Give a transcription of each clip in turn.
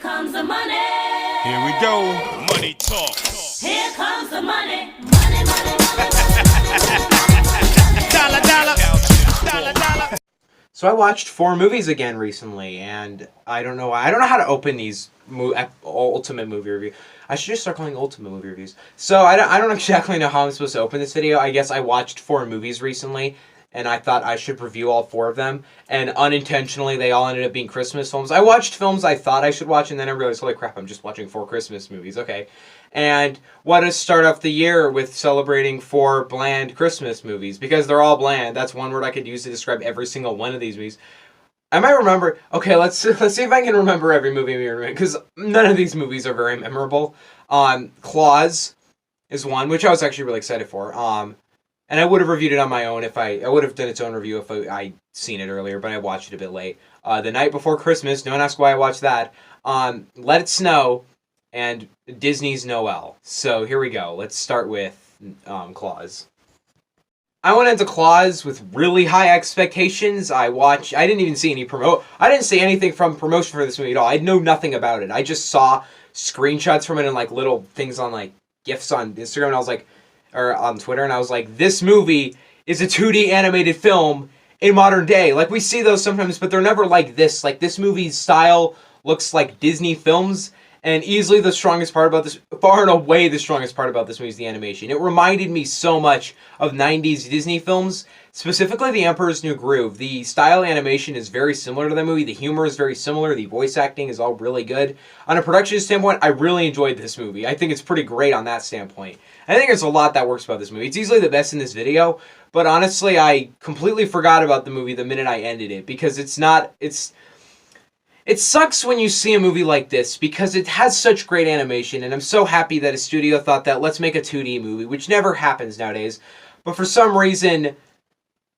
comes the money. Here we go. Money talk. Here comes the money. Money, money, money, money. Dollar, dollar. Dollar, dollar. So I watched 4 movies again recently, and I don't know how to open these ultimate movie review. I should just start calling ultimate movie reviews. So I don't exactly know how I'm supposed to open this video. I guess I watched 4 movies recently, and I thought I should review all 4 of them. And unintentionally, they all ended up being Christmas films. I watched films I thought I should watch, and then I realized, holy crap, I'm just watching 4 Christmas movies. Okay. And what to start off the year with celebrating 4 bland Christmas movies, because they're all bland. That's one word I could use to describe every single one of these movies. I might remember. Okay, let's see if I can remember every movie because none of these movies are very memorable. Klaus is one, which I was actually really excited for. And I would have reviewed it on my own if I would have done its own review if I'd seen it earlier, but I watched it a bit late. The Night Before Christmas. Don't ask why I watched that. Let It Snow. And Disney's Noelle. So here we go. Let's start with Klaus. I went into Klaus with really high expectations. I didn't even see I didn't see anything from promotion for this movie at all. I know nothing about it. I just saw screenshots from it and like little things on like GIFs on Instagram, and I was like, or on Twitter, and I was like, this movie is a 2D animated film in modern day. Like we see those sometimes, but they're never like this. Like this movie's style looks like Disney films. And easily the strongest part about this, far and away the strongest part about this movie is the animation. It reminded me so much of 90s Disney films, specifically The Emperor's New Groove. The style animation is very similar to that movie. The humor is very similar. The voice acting is all really good. On a production standpoint, I really enjoyed this movie. I think it's pretty great on that standpoint. I think there's a lot that works about this movie. It's easily the best in this video, but honestly, I completely forgot about the movie the minute I ended it, because it sucks when you see a movie like this because it has such great animation, and I'm so happy that a studio thought that let's make a 2D movie, which never happens nowadays. But for some reason,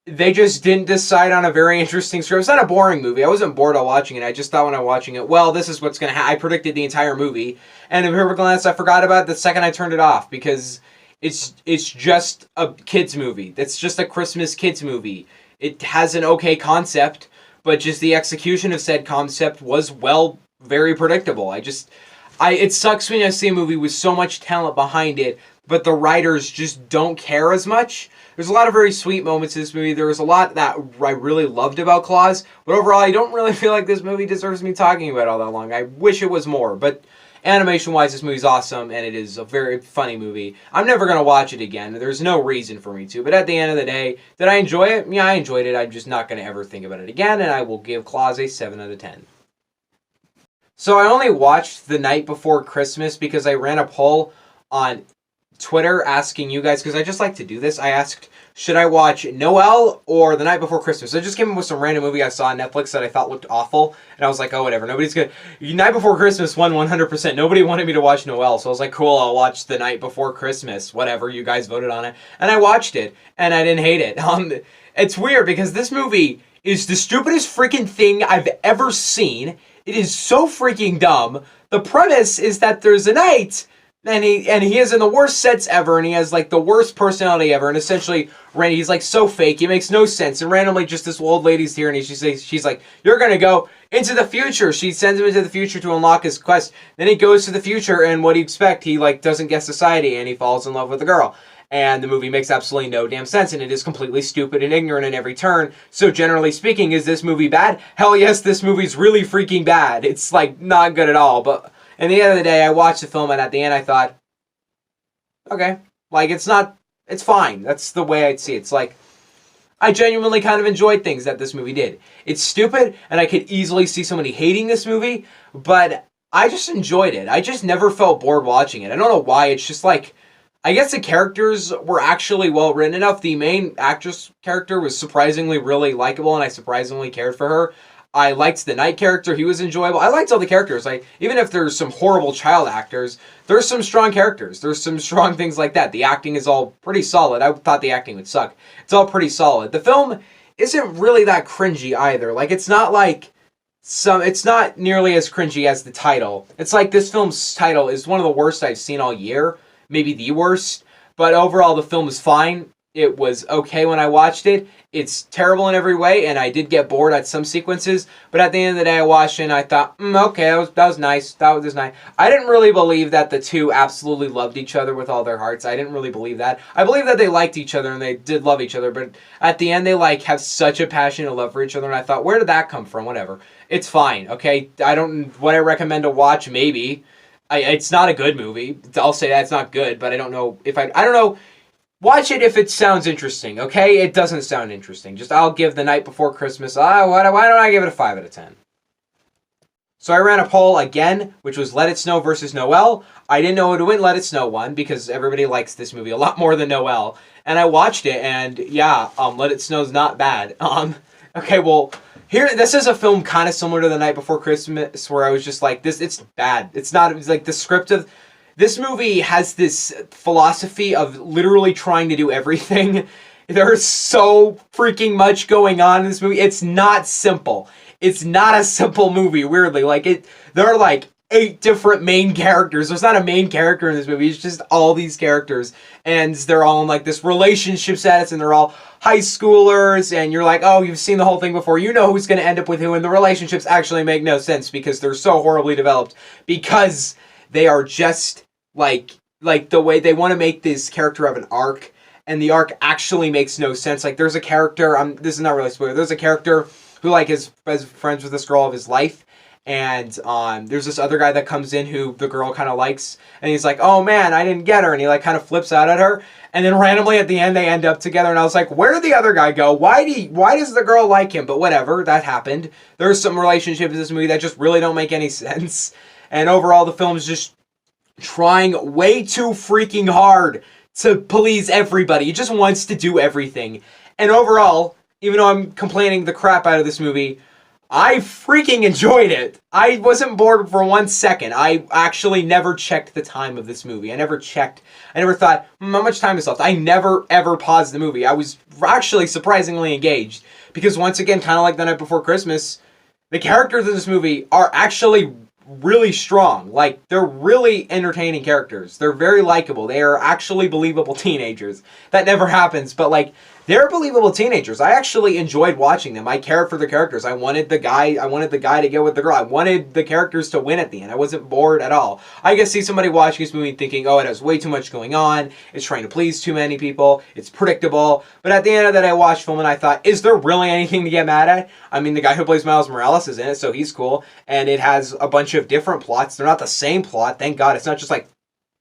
they just didn't decide on a very interesting script. It's not a boring movie. I wasn't bored while watching it. I just thought when I was watching it, well, this is what's going to happen. I predicted the entire movie, and in perfect glance, I forgot about it the second I turned it off because it's just a kids movie. It's just a Christmas kids movie. It has an okay concept, but just the execution of said concept was, well, very predictable. It sucks when I see a movie with so much talent behind it, but the writers just don't care as much. There's a lot of very sweet moments in this movie. There was a lot that I really loved about Klaus, but overall, I don't really feel like this movie deserves me talking about it all that long. I wish it was more, but animation-wise, this movie's awesome, and it is a very funny movie. I'm never going to watch it again. There's no reason for me to, but at the end of the day, did I enjoy it? Yeah, I enjoyed it. I'm just not going to ever think about it again, and I will give Klaus a 7 out of 10. So I only watched The Night Before Christmas because I ran a poll on Twitter asking you guys, because I just like to do this. I asked, should I watch Noelle or The Night Before Christmas? I just came up with some random movie I saw on Netflix that I thought looked awful, and I was like, oh, whatever, nobody's gonna... Night Before Christmas won 100%. Nobody wanted me to watch Noelle, so I was like, cool, I'll watch The Night Before Christmas. Whatever, you guys voted on it. And I watched it, and I didn't hate it. It's weird, because this movie is the stupidest freaking thing I've ever seen. It is so freaking dumb. The premise is that there's a knight... And he is in the worst sets ever, and he has like the worst personality ever, and essentially he's like so fake, it makes no sense. And randomly just this old lady's here, and she's like, you're gonna go into the future. She sends him into the future to unlock his quest. Then he goes to the future, and what do you expect? He like doesn't get society, and he falls in love with a girl. And the movie makes absolutely no damn sense, and it is completely stupid and ignorant in every turn. So generally speaking, is this movie bad? Hell yes, this movie's really freaking bad. It's like not good at all, but at the end of the day, I watched the film, and at the end I thought, okay, like it's fine. That's the way I'd see it. It's like, I genuinely kind of enjoyed things that this movie did. It's stupid, and I could easily see somebody hating this movie, but I just enjoyed it. I just never felt bored watching it. I don't know why. It's just like, I guess the characters were actually well written enough. The main actress character was surprisingly really likable, and I surprisingly cared for her. I liked the Knight character. He was enjoyable. I liked all the characters. Like, even if there's some horrible child actors, there's some strong characters. There's some strong things like that. The acting is all pretty solid. I thought the acting would suck. It's all pretty solid. The film isn't really that cringy either. Like, it's not nearly as cringy as the title. It's like this film's title is one of the worst I've seen all year. Maybe the worst. But overall, the film is fine. It was okay when I watched it. It's terrible in every way, and I did get bored at some sequences. But at the end of the day, I watched it, and I thought, okay, that was nice. That was nice. I didn't really believe that the two absolutely loved each other with all their hearts. I didn't really believe that. I believe that they liked each other, and they did love each other. But at the end, they like have such a passionate love for each other, and I thought, where did that come from? Whatever. It's fine. Okay, Would I recommend to watch? Maybe. It's not a good movie. I'll say that it's not good, but I don't know if I don't know. Watch it if it sounds interesting, okay? It doesn't sound interesting. Just I'll give The Night Before Christmas, why don't I give it a 5 out of 10? So I ran a poll again, which was Let It Snow versus Noelle. I didn't know who to win. Let It Snow won because everybody likes this movie a lot more than Noelle. And I watched it, and yeah, Let It Snow's not bad. Okay, well, this is a film kind of similar to The Night Before Christmas, where I was just like, it's bad. It's like the script of... This movie has this philosophy of literally trying to do everything. There's so freaking much going on in this movie. It's not simple. It's not a simple movie, weirdly. There are like 8 different main characters. There's not a main character in this movie. It's just all these characters. And they're all in like this relationship status, and they're all high schoolers. And you're like, oh, you've seen the whole thing before. You know who's going to end up with who. And the relationships actually make no sense because they're so horribly developed. Because they are just... Like the way they want to make this character have an arc, and the arc actually makes no sense. Like, there's a character, this is not really a spoiler, there's a character who, like, is friends with this girl of his life, and there's this other guy that comes in who the girl kind of likes, and he's like, oh man, I didn't get her, and he, like, kind of flips out at her, and then randomly at the end they end up together, and I was like, where did the other guy go? Why does the girl like him? But whatever, that happened. There's some relationships in this movie that just really don't make any sense, and overall the film's just trying way too freaking hard to please everybody. He just wants to do everything. And overall, even though I'm complaining the crap out of this movie, I freaking enjoyed it. I wasn't bored for 1 second. I actually never checked the time of this movie. I never thought, how much time is left? I never, ever paused the movie. I was actually surprisingly engaged. Because once again, kind of like The Night Before Christmas, the characters in this movie are actually really strong. Like, they're really entertaining characters. They're very likable. They are actually believable teenagers. That never happens, but like, they're believable teenagers. I actually enjoyed watching them. I cared for the characters. I wanted the guy to get with the girl. I wanted the characters to win at the end. I wasn't bored at all. I could see somebody watching this movie thinking, oh, it has way too much going on. It's trying to please too many people. It's predictable. But at the end of that, I watched film and I thought, is there really anything to get mad at? I mean, the guy who plays Miles Morales is in it, so he's cool. And it has a bunch of different plots. They're not the same plot. Thank God. It's not just like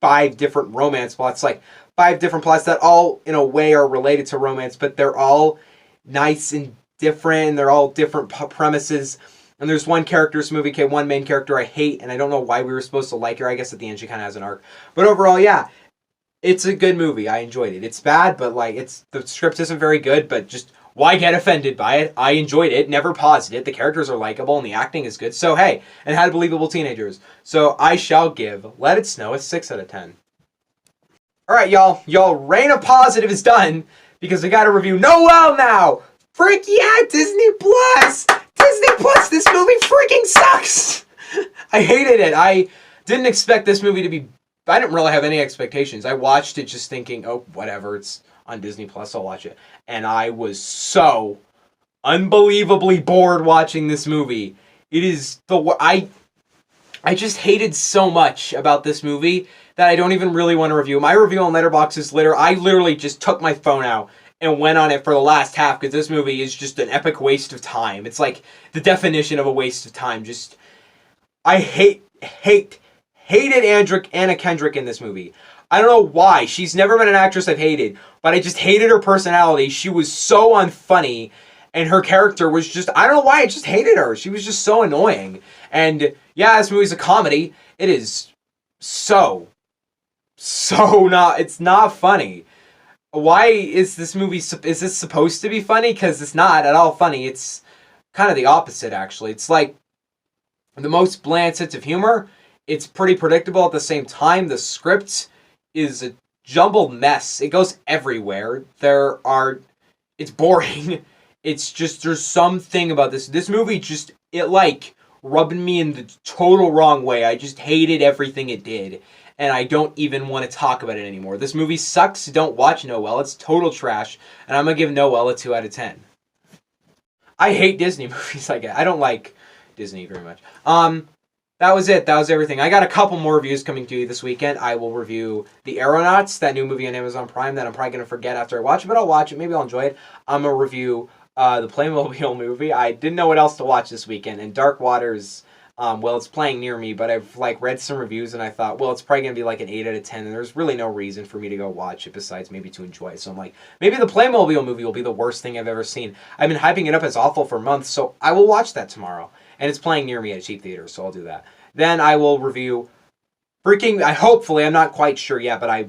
5 different romance plots. Like 5 different plots that all, in a way, are related to romance, but they're all nice and different, and they're all different premises. And there's one character in this movie, one main character I hate, and I don't know why we were supposed to like her. I guess at the end she kind of has an arc. But overall, yeah, it's a good movie. I enjoyed it. It's bad, but like, the script isn't very good, but just why get offended by it? I enjoyed it, never paused it. The characters are likable, and the acting is good. So hey, and had believable teenagers. So I shall give Let It Snow a 6 out of 10. Alright, y'all, reign of positive is done, because we gotta review Noelle now! Frick yeah, Disney Plus! Disney Plus, this movie freaking sucks! I hated it. I didn't expect this movie to be... I didn't really have any expectations. I watched it just thinking, oh, whatever, it's on Disney Plus, I'll watch it. And I was so unbelievably bored watching this movie. It is I just hated so much about this movie that I don't even really want to review. My review on Letterbox is I literally just took my phone out and went on it for the last half because this movie is just an epic waste of time. It's like the definition of a waste of time. I hated Anna Kendrick in this movie. I don't know why. She's never been an actress I've hated, but I just hated her personality. She was so unfunny, and her character was just... I don't know why, I just hated her. She was just so annoying. And yeah, this movie's a comedy. It is so not... It's not funny. Why is this movie... Is this supposed to be funny? Because it's not at all funny. It's kind of the opposite, actually. It's like the most bland sense of humor. It's pretty predictable at the same time. The script is a jumbled mess. It goes everywhere. It's boring. It's just, there's something about this. This movie just, it like rubbing me in the total wrong way. I just hated everything it did. And I don't even want to talk about it anymore. This movie sucks. Don't watch Noelle. It's total trash. And I'm going to give Noelle a 2 out of 10. I hate Disney movies. I don't like Disney very much. That was it. That was everything. I got a couple more reviews coming to you this weekend. I will review The Aeronauts, that new movie on Amazon Prime that I'm probably going to forget after I watch it, but I'll watch it. Maybe I'll enjoy it. I'm going to review the Playmobil movie. I didn't know what else to watch this weekend. And Dark Waters, well, it's playing near me, but I've read some reviews and I thought, well, it's probably going to be like an 8 out of 10. And there's really no reason for me to go watch it besides maybe to enjoy it. So I'm like, maybe the Playmobil movie will be the worst thing I've ever seen. I've been hyping it up as awful for months, so I will watch that tomorrow. And it's playing near me at a cheap theater, so I'll do that. Then I will review hopefully, I'm not quite sure yet, but I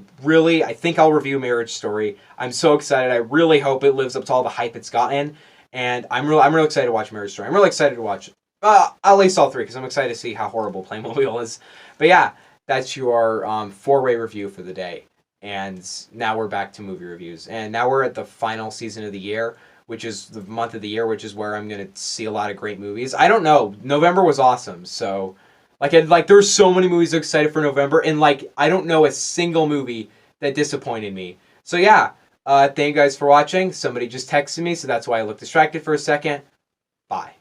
think I'll review Marriage Story. I'm so excited. I really hope it lives up to all the hype it's gotten. And I'm real excited to watch Marriage Story. I'm really excited to watch at least all 3, because I'm excited to see how horrible Playmobil is. But yeah, that's your 4-way review for the day. And now we're back to movie reviews. And now we're at the final season of the year, which is the month of the year, which is where I'm going to see a lot of great movies. I don't know. November was awesome, so... there's so many movies I'm excited for November, and, I don't know a single movie that disappointed me. So, yeah, thank you guys for watching. Somebody just texted me, so that's why I look distracted for a second. Bye.